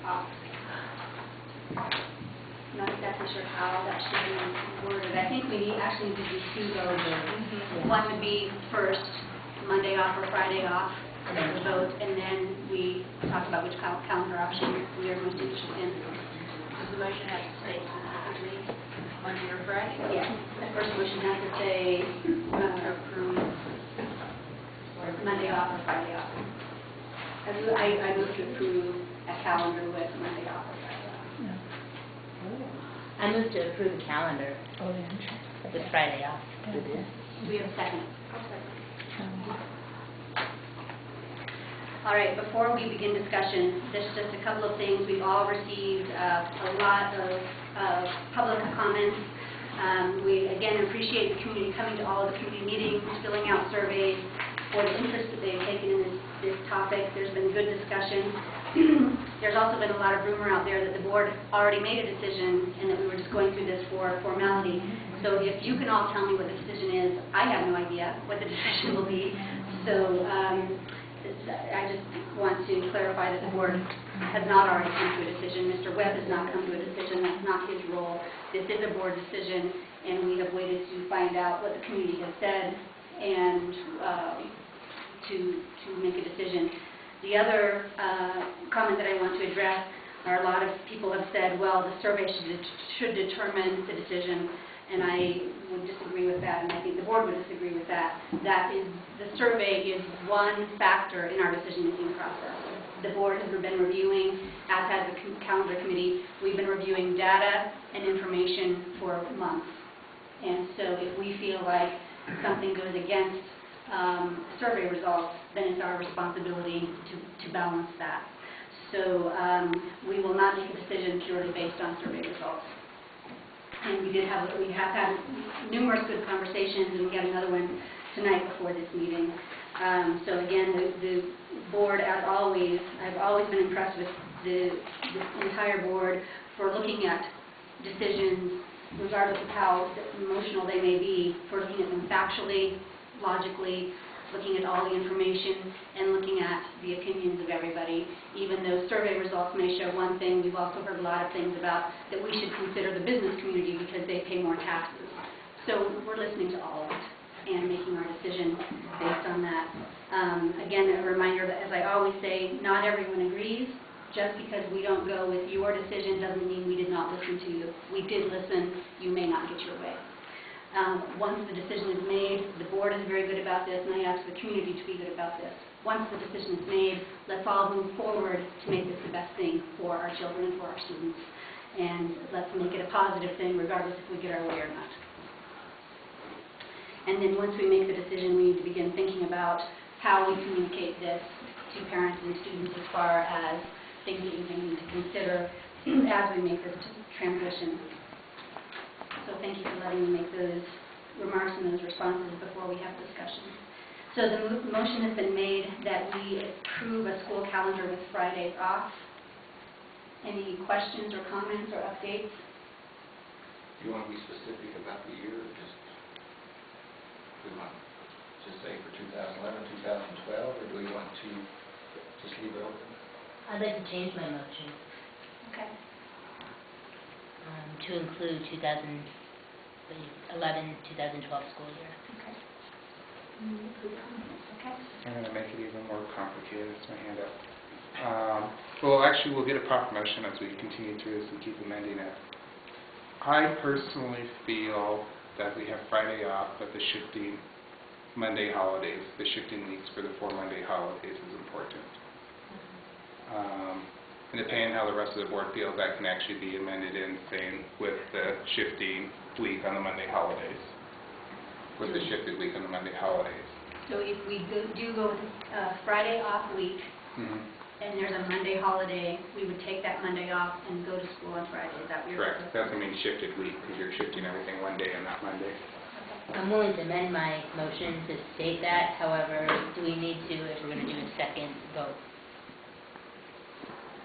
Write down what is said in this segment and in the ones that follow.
off. Not exactly sure how that should be worded. I think we actually need to do two votes. One would be first, Monday off or Friday off, as a vote, and then we talk about which calendar option we are most interested in. Does the motion have to say specifically Monday or Friday? Yes. The first motion has to say approve Monday off or Friday off. I move to approve a calendar with Monday off or Friday off. I move to approve the calendar with Friday off. We have a second. All right, before we begin discussion, there's just a couple of things. We've all received a lot of public comments. We, again, appreciate the community coming to all of the community meetings, filling out surveys, for the interest that they've taken in this topic. There's been good discussion. There's also been a lot of rumor out there that the board already made a decision and that we were just going through this for formality. So if you can all tell me what the decision is, I have no idea what the decision will be. So I just want to clarify that the board has not already come to a decision. Mr. Webb has not come to a decision. That's not his role. This is a board decision, and we have waited to find out what the community has said and to make a decision. The other comment that I want to address are a lot of people have said, well, the survey should determine the decision, and I would disagree with that, and I think the board would disagree with that. That is, the survey is one factor in our decision-making process. The board has been reviewing, as has the calendar committee, we've been reviewing data and information for months. And so if we feel like something goes against survey results, then it's our responsibility to balance that. So we will not make a decision purely based on survey results. And we have had numerous good conversations, and we had another one tonight before this meeting. So again, the board, as always, I've always been impressed with the entire board for looking at decisions, regardless of how emotional they may be, for looking at them factually, logically, looking at all the information, and looking at the opinions of everybody. Even though survey results may show one thing, we've also heard a lot of things about that we should consider the business community because they pay more taxes. So we're listening to all of it and making our decision based on that. Again, a reminder that, as I always say, not everyone agrees. Just because we don't go with your decision doesn't mean we did not listen to you. We did listen. You may not get your way. Once the decision is made, the board is very good about this, and I ask the community to be good about this. Once the decision is made, let's all move forward to make this the best thing for our children and for our students. And let's make it a positive thing, regardless if we get our way or not. And then once we make the decision, we need to begin thinking about how we communicate this to parents and students as far as things that we need to consider as we make this transition. So thank you for letting me make those remarks and those responses before we have discussion. So the motion has been made that we approve a school calendar with Fridays off. Any questions or comments or updates? Do you want to be specific about the year, or just we want to say for 2011, 2012, or do we want to just leave it open? I'd like to change my motion. Okay. To include 2011-2012 school year. Okay. Okay. I'm going to make it even more complicated. It's my hand up. Well, actually, we'll get a proper motion as we continue through this and keep amending it. I personally feel that we have Friday off, but the shifting Monday holidays, the shifting weeks for the 4 Monday holidays is important. And depending on how the rest of the board feels, that can actually be amended in, saying with the shifting week on the Monday holidays. With the shifted week on the Monday holidays. So if we do go with a Friday off week, and there's a Monday holiday, we would take that Monday off and go to school on Friday. Is that what you're saying? Correct. That's what I mean shifted week, because you're shifting everything one day and not Monday. Okay. I'm willing to amend my motion to state that. However, do we need to, if we're going to do a second vote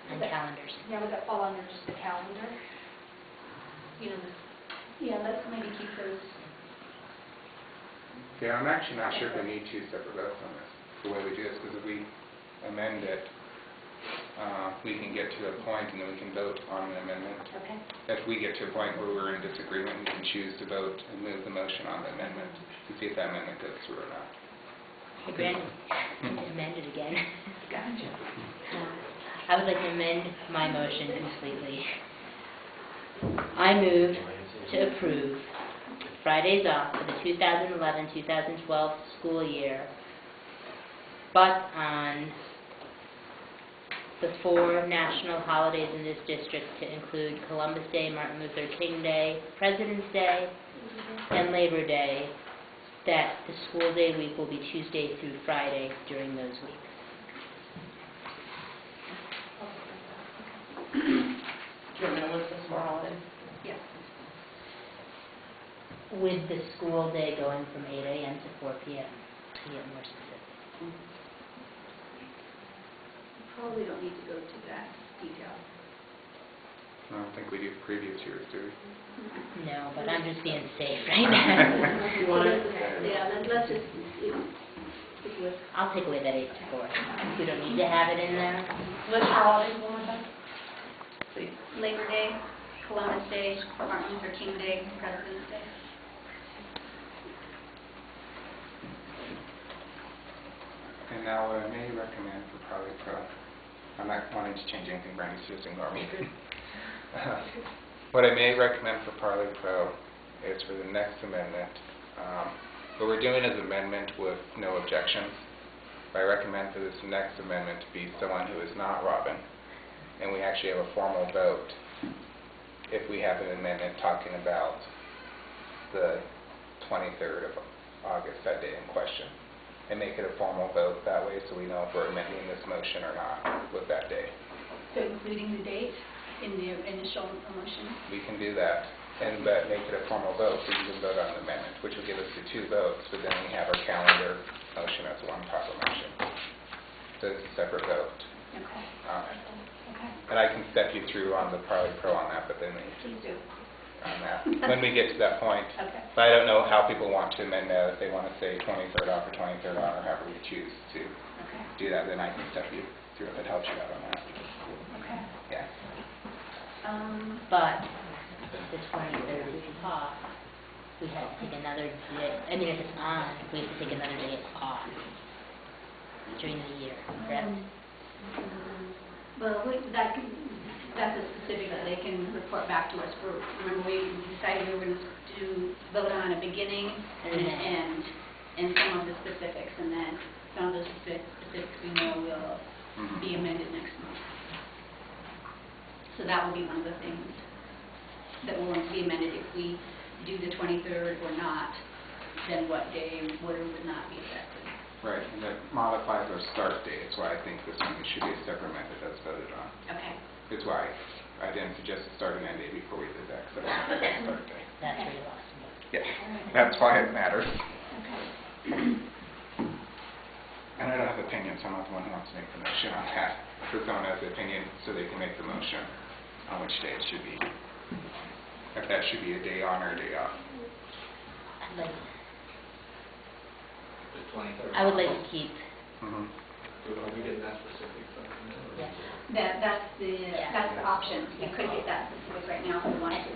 on calendars? Yeah, would that fall under just the calendar? You know, Yeah, let's maybe keep those. Yeah, I'm actually not sure if we need 2 separate votes on this, the way we do this, because if we amend it we can get to a point and then we can vote on an amendment. Okay. If we get to a point where we're in disagreement, we can choose to vote and move the motion on the amendment to see if that amendment goes through or not. Again, amend it again. Gotcha. I would like to amend my motion completely. I move to approve Fridays off for the 2011-2012 school year, but on the 4 national holidays in this district to include Columbus Day, Martin Luther King Day, President's Day, and Labor Day, that the school day week will be Tuesday through Friday during those weeks. Do you want me to list this more often? Yes. With the school day going from 8 a.m. to 4 p.m. to get more specific. Probably don't need to go to that detail. I don't think we do previous years, do we? No, but I'm just being safe right now. You want it? Yeah, let's just stick with. I'll take away that 8 to 4. We don't need to have it in there. List your holidays one more time. Labor Day, Columbus Day, Martin Luther King Day, President's Day. And now what I may recommend for Parley Pro, I'm not wanting to change anything, Brandy's just ignore me. What I may recommend for Parley Pro is for the next amendment, what we're doing is amendment with no objections. I recommend for this next amendment to be someone who is not Robin, and we actually have a formal vote if we have an amendment talking about the 23rd of August, that day in question, and make it a formal vote that way so we know if we're amending this motion or not with that day. So including the date in the initial motion? We can do that, and but make it a formal vote so you can vote on the amendment, which will give us the 2 votes, but then we have our calendar motion as one proper motion. So it's a separate vote. Okay. Okay. And I can step you through on the Parley Pro on that, but then Please do. on that, when we get to that point. Okay. But I don't know how people want to amend that, if they want to say 23rd off or 23rd on, or however you choose to Okay. do that, then I can step you through if it helps you out on that. Okay. Yeah. But the 23rd is off. We have to take another day. I mean, if it's on, we have to take another day off during the year, correct? Well, that's a specific that they can report back to us. Remember, we decided we were going to vote on a beginning and an end, and some of the specifics, and then some of the specifics we know will be amended next month. So that will be one of the things that will be amended if we do the 23rd or not, then what day would or would not be affected. Right, and that modifies our start date. That's why I think this one should be a separate method that's voted on. Okay. That's why I didn't suggest a start and end date before we did that, because I wanted a start date. That's where you lost me. Yeah, that's why it matters. Okay. And I don't have opinion, so I'm not the one who wants to make the motion on that. So someone has the opinion, so they can make the motion on which day it should be. If that should be a day on or a day off. I'd like, The 23rd. I would like to keep, Are we getting that specific from them? yes. That's the option. You could get that specific right now if you wanted to.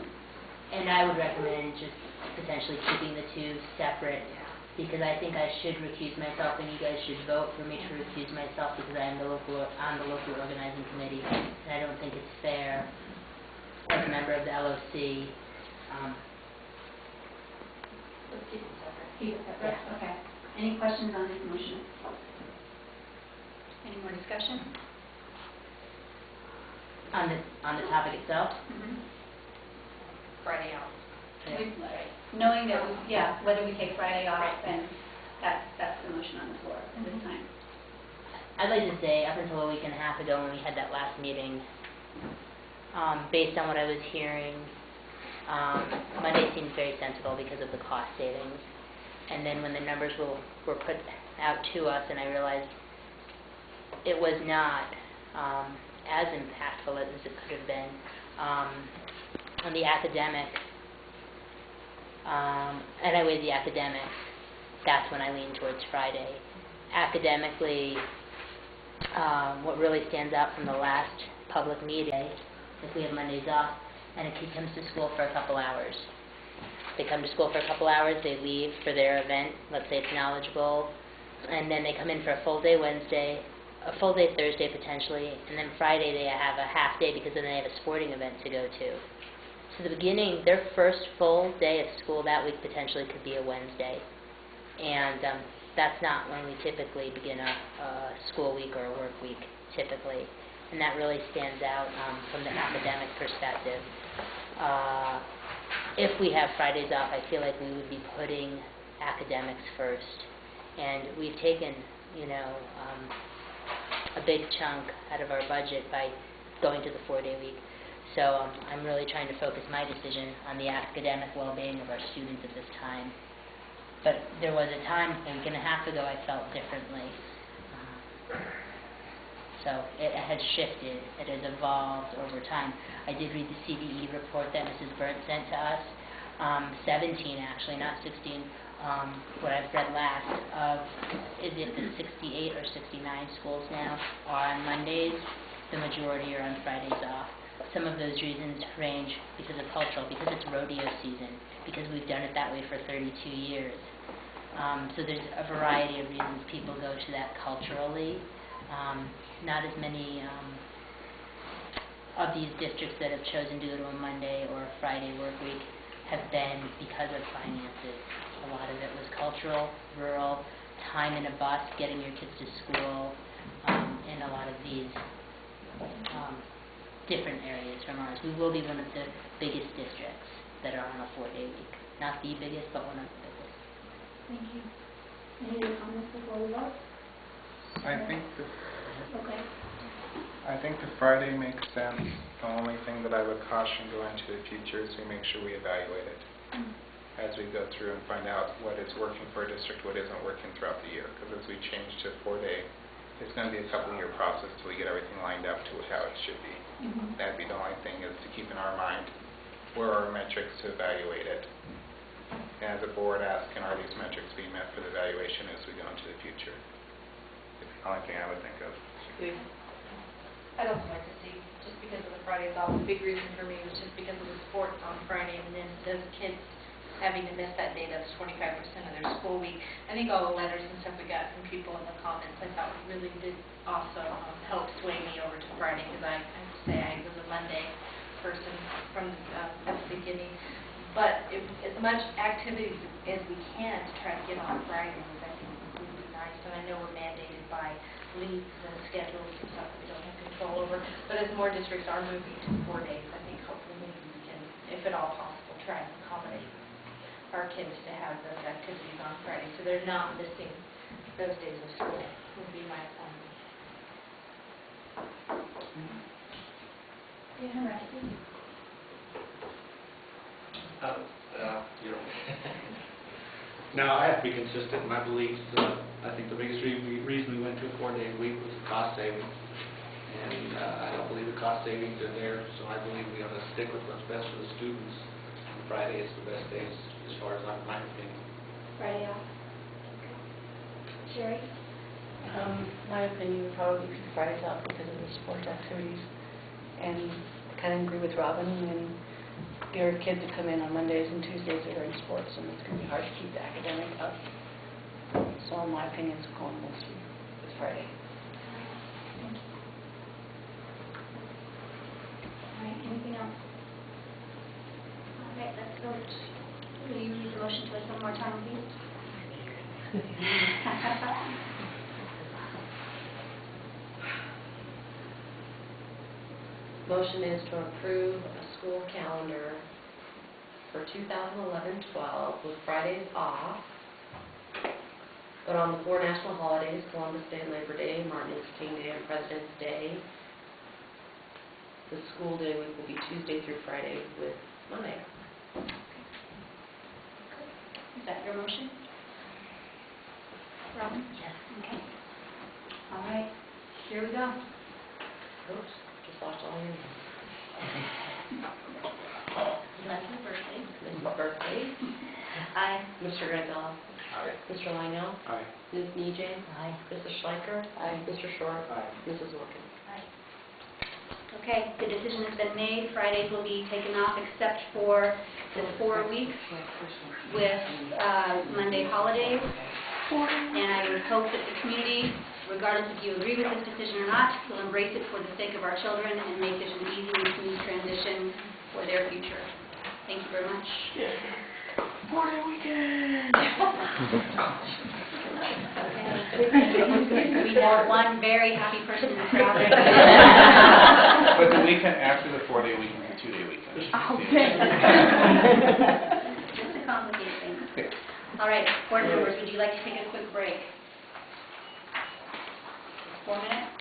And I would recommend just potentially keeping the 2 separate, because I think I should recuse myself, and you guys should vote for me to recuse myself because I'm on the local organizing committee, and I don't think it's fair as a member of the LOC. Let's keep it separate. Keep it separate? Okay. Any questions on this motion? Any more discussion? On the topic itself? Friday off. Knowing that, whether we take Friday off, and that's the motion on the floor at this time. I'd like to say, up until a week and a half ago when we had that last meeting, based on what I was hearing, Monday seemed very sensible because of the cost savings. And then when the numbers were put out to us, and I realized it was not as impactful as it could have been on the academic, and I weighed the academics, that's when I leaned towards Friday. Academically, what really stands out from the last public meeting, if we have Mondays off, and a kid comes to school for a couple hours. They come to school for a couple hours, they leave for their event, let's say it's knowledgeable, and then they come in for a full day Wednesday, a full day Thursday potentially, and then Friday they have a half day because then they have a sporting event to go to. So the beginning, their first full day of school that week potentially could be a Wednesday. And that's not when we typically begin a school week or a work week, typically. And that really stands out from the academic perspective. If we have Fridays off, I feel like we would be putting academics first. And we've taken, a big chunk out of our budget by going to the 4-day week. So I'm really trying to focus my decision on the academic well-being of our students at this time. But there was a time, a week and a half ago, I felt differently. So it has shifted, it has evolved over time. I did read the CDE report that Mrs. Burnt sent to us, 17 actually, not 16. What I've read last of, is it the 68 or 69 schools now are on Mondays, the majority are on Fridays off. Some of those reasons range because of cultural, because it's rodeo season, because we've done it that way for 32 years. So there's a variety of reasons people go to that culturally. Not as many of these districts that have chosen to go to a Monday or a Friday work week have been because of finances. A lot of it was cultural, rural, time in a bus, getting your kids to school, in a lot of these different areas from ours. We will be one of the biggest districts that are on a 4-day week. Not the biggest, but one of the biggest. Thank you. Any other comments before we vote? I think the Friday makes sense. The only thing that I would caution going into the future is we make sure we evaluate it as we go through and find out what is working for a district, what isn't working throughout the year. Because as we change to 4-day, it's going to be a couple-year process till we get everything lined up to how it should be. That'd be the only thing, is to keep in our mind where are our metrics to evaluate it. And as a board, asking are these metrics being met for the evaluation as we go into the future. It's the only thing I would think of. I'd also like to see, just because of the Fridays off, a big reason for me was just because of the sports on Friday, and then those kids having to miss that day, that's 25% of their school week. I think all the letters and stuff we got from people in the comments, I thought really did also help sway me over to Friday, because I have to say I was a Monday person from the beginning. But as much activities as we can to try to get on Fridays, I think would be nice. And I know we're mandated by leagues and schedules and stuff that we don't have control over. But as more districts are moving to 4 days, I think hopefully maybe we can, if at all possible, try and accommodate our kids to have those activities on Friday, so they're not missing those days of school, would be my opinion. No, I have to be consistent in my beliefs. I think the biggest reason we went to a 4-day week was the cost savings. And I don't believe the cost savings are there, so I believe we ought to stick with what's best for the students. And Friday is the best day as far as my opinion. Friday off. Sherry? My opinion would probably be Fridays off because of the sports activities. And I kind of agree with Robin, and your kids that come in on Mondays and Tuesdays that are in sports, and it's going to be hard to keep the academic up. So my opinion is going mostly with Friday. All right, anything else? All right, let's vote. Will you read the motion to us one more time, please? Motion is to approve a school calendar for 2011-12 with Fridays off, but on the 4 national holidays, Columbus Day, Labor Day, Martin Luther King Day, and President's Day, the school day week will be Tuesday through Friday with Monday. Is that your motion? Robin? Yes. Okay. All right, here we go. Oops, just lost all your names. Leslie's birthday. Mrs. Berkeley, Aye. Mr. Grandel, Aye. Mr. Lionel? Aye. Ms. Nejay? Aye. Mrs. Schleicher? Mr. Short? Aye. Mrs. Wilkins? Okay, the decision has been made. Fridays will be taken off except for the 4 weeks with Monday holidays. And I would hope that the community, regardless if you agree with this decision or not, will embrace it for the sake of our children and make it an easy and smooth transition for their future. Thank you very much. We have one very happy person in the crowd. But the weekend after the 4-day weekend is a 2-day weekend. Just to complicate things. All right, board members, would you like to take a quick break? 4 minutes?